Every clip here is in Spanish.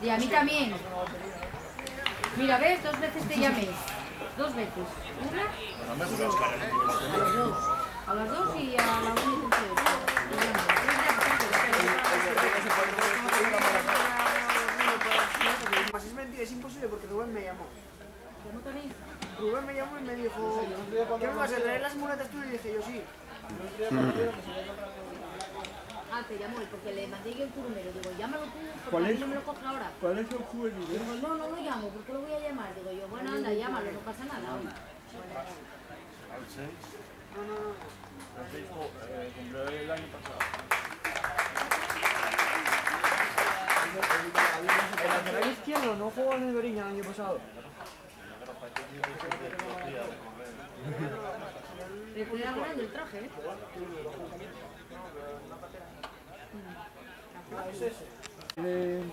Y a mí también. Mira, ¿ves? 2 veces te llamé. 2 veces. Una y dos. A las 2. A las 2 y a la 1 y 38. Es mentira, es imposible porque Rubén me llamó. ¿Cómo tenéis? Rubén me llamó y me dijo ¿qué me vas a traer las muletas tú? Y dije yo sí. Ah, te llamó él porque le mandé yo el turunero. Digo, llámalo tú porque a mí no me lo coge ahora. ¿Cuál es el juvenil? Digo, no lo llamo, ¿por qué lo voy a llamar? Digo yo, bueno, anda, llámalo, no pasa nada hoy. ¿Al 6? No. El 6 cumplió el año pasado. El lateral izquierdo no jugó en el Beriña el año pasado. Le cuida grande el traje, ¿eh?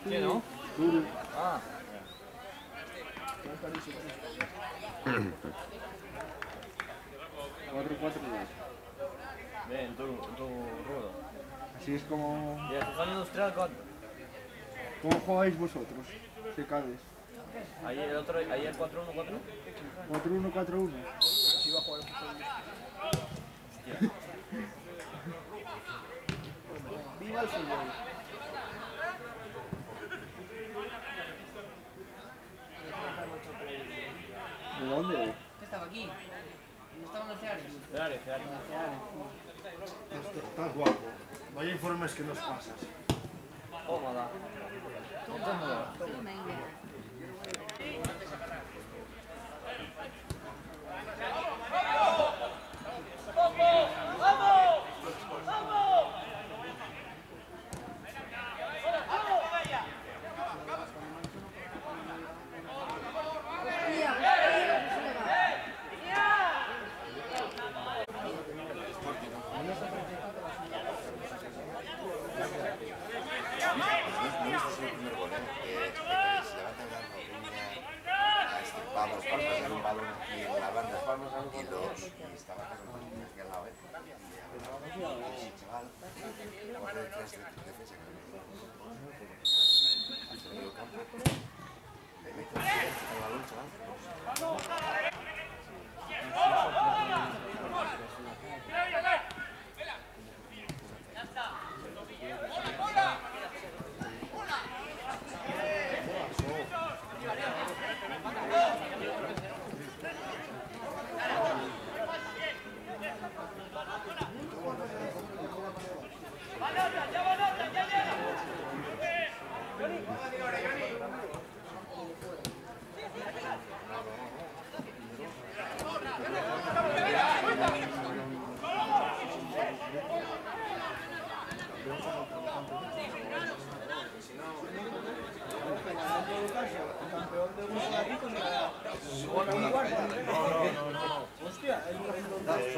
¿Qué no? Ah. 4-4-2. Bien, tú rudo. Así es como... ¿Y el Juján Industrial cuánto? ¿Cómo jugáis vosotros, secades? Ayer 4-1-4. 4-1-4-1. Así va a jugar el Juján. Viva el fútbol. ¿De dónde? ¿Qué estaba aquí? ¿No estaban los Ceares? Ceares. Estás guapo. Vaya informes que nos pasas. Tómala. Vamos, para pasar un balón aquí en la banda y estaba aquí al lado, y el chaval corre detrás de defensa al medio campo, le mete el balón, chaval.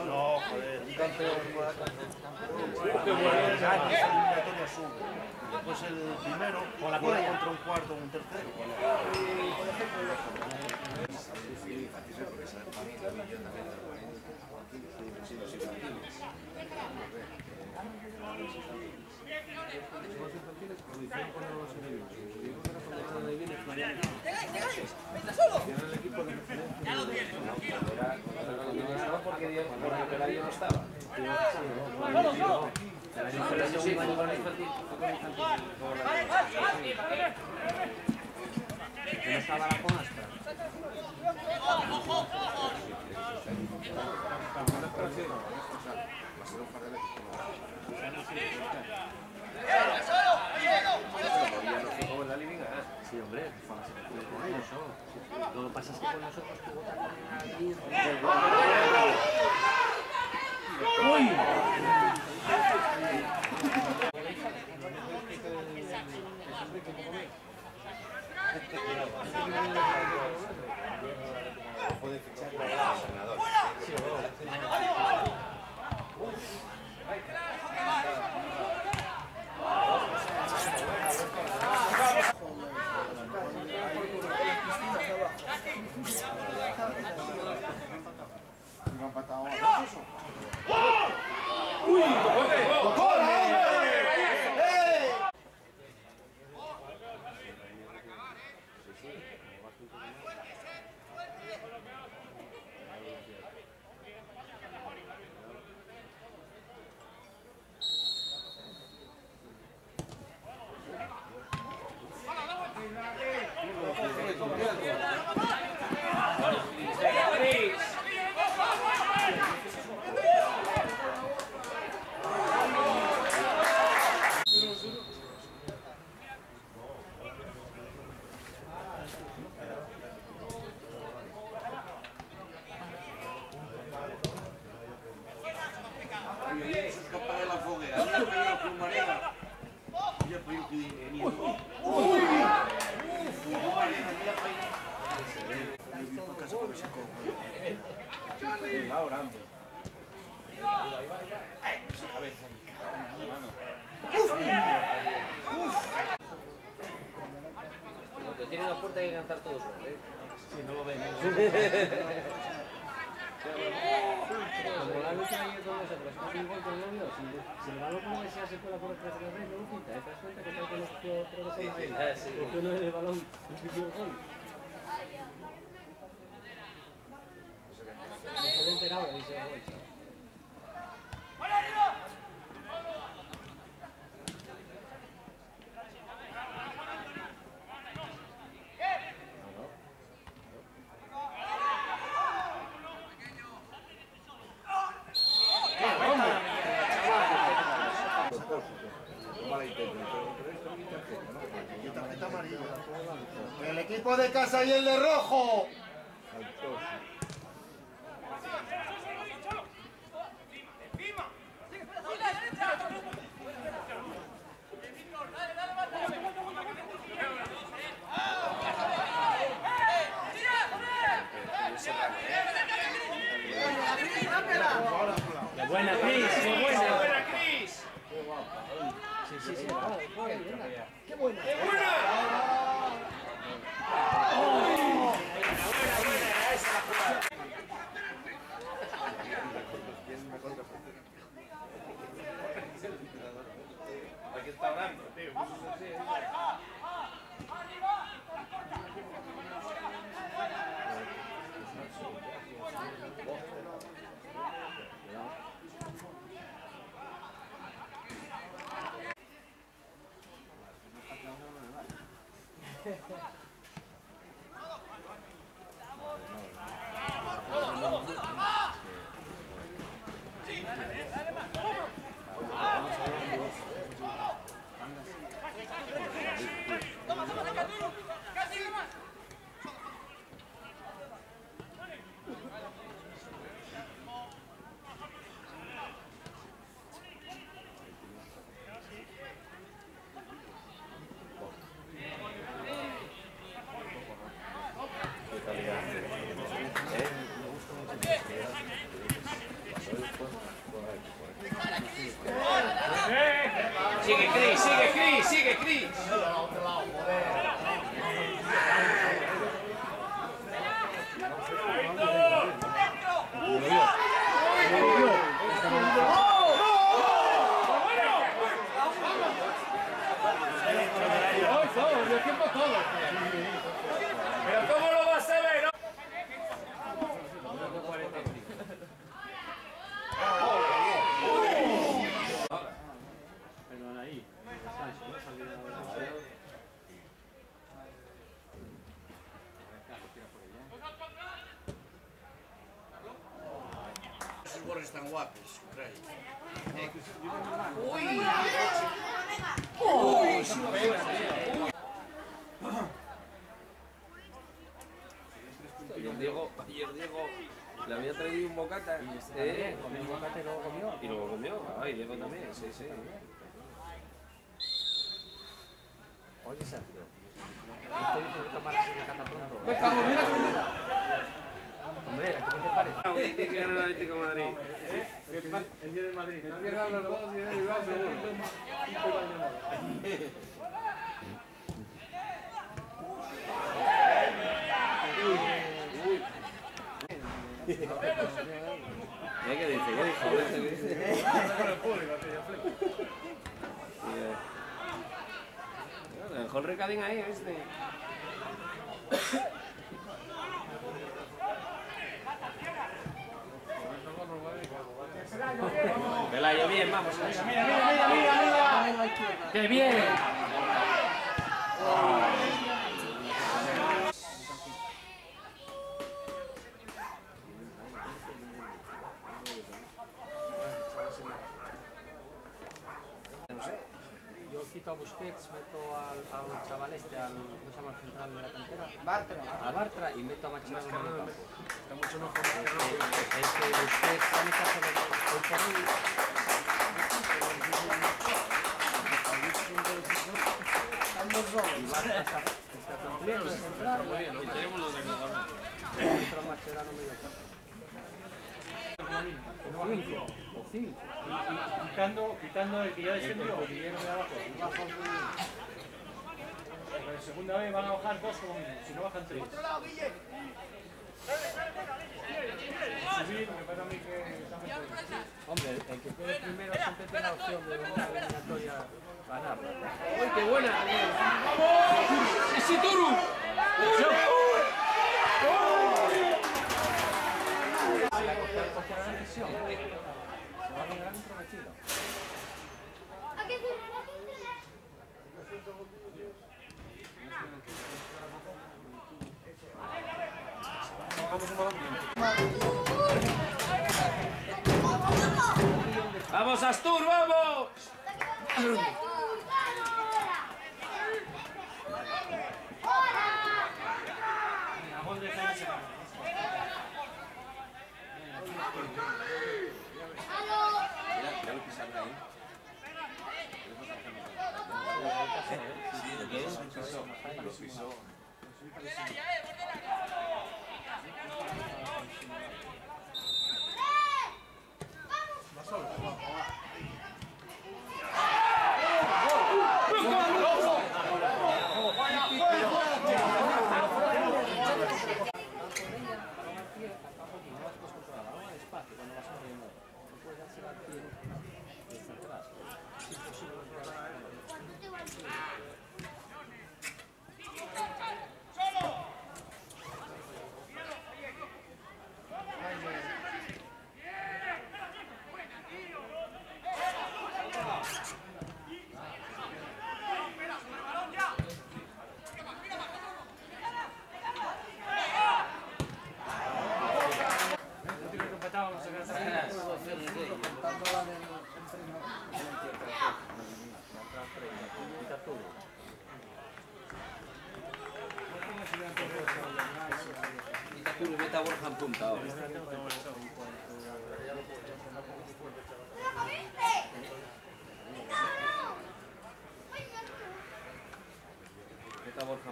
No, joder, un campeón después el primero juega contra un cuarto o un tercero. Porque Pelayo no estaba. No estaba la Conastra. Sí, hombre, lo que pasa es que con nosotros tuvo Puede fichar para el entrenador. Escapa de la foguera. Mira primero con marea. Mira primero que viene. ¡Uy! Va orando. Lo que tiene la puerta hay que cantar todos, ¿eh? Sí, no lo ven. Como la lucha ahí con nosotros, es un gol con el novio, si el balón como que sea se cuela por el traste del rey, no lo quita, ¿te das cuenta que tal que los que otro que son ahí? Porque uno en el balón impidió el gol. No se había enterado de ese gol. Y tarjeta amarilla. El equipo de casa y el de rojo. Buena Cris, qué buena Cris. Sí, sí, sí. Qué buena. ¡Qué buena! Aquí está hablando, tío. Sigue Cris, sigue Cris, sigue Cris. Pero ¿cómo lo vas a ver? Perdón, ahí. Esos borres están guapos, Craig. Ayer Diego le había traído un bocata. Comió un bocata y luego comió. Y luego comió. Ay, Diego también, sí, sí. Oye, Sergio. Estoy diciendo que tomar así de cata pronto. Hombre, ¿qué te parece? Dice que gana el Atlético de Madrid. El día de Madrid. No pierdan los dos y el Bilbao seguro. ¿Qué dice? ¿Qué dijo? ¿Qué dice? Dejó el recadín ahí, ¿viste? Pelayo, bien, vamos. ¡Qué bien! meto al chaval este, al ¿cómo se llama el central de la cantera? Bartra. A Bartra y meto a Mascherano en el campo. Está mucho mejor que Es que usted sabe que hace hoy por hoy. Están los dos. Y Bartra está cumpliendo el central. muy bien. Y tenemos los de Guadalajara. Entra Mascherano medio campo. O cinco. Quitando el que ya descendió. El cordillero de abajo. Y baja un poquito. Pero en segunda vez van a bajar dos como mínimo, si no bajan tres. Otro lado, Guille. Subir, me parece a mí que está mejor. Hombre, el que quede primero siempre tiene la opción de una eliminatoria ganar. ¡Uy, qué buena! ¡Vamos! ¡Ese Turu! La cogió la decisión. Se va a llegar intrometido. ¡Vamos, Astur, vamos! Ya lo pisaron ahí. Sí, lo pisó. Tú le metes a Borja en punta ahora. Mete a Borja.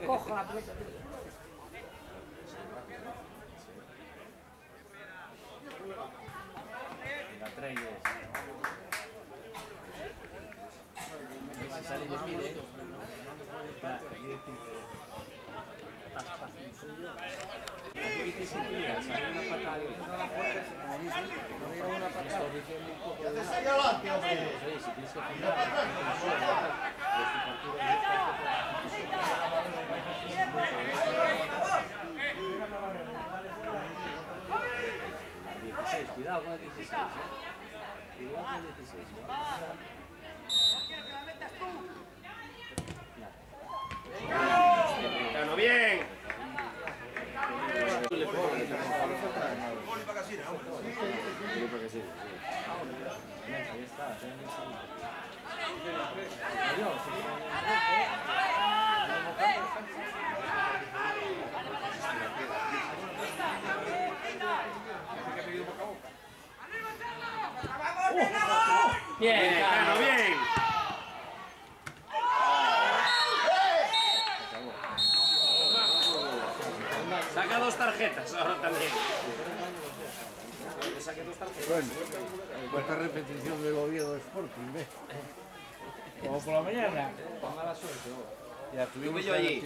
Coja la pelota. La trae. Si sale y le pide. Cuidado con el 16, cuidado con el 16. Bueno, bien. Ahí está, Bien, Cano, bien. Saca dos tarjetas ahora también. Bueno, esta repetición del Oviedo Sporting, ¿ves? Como por la mañana. mala suerte. Ya tuvimos yo allí.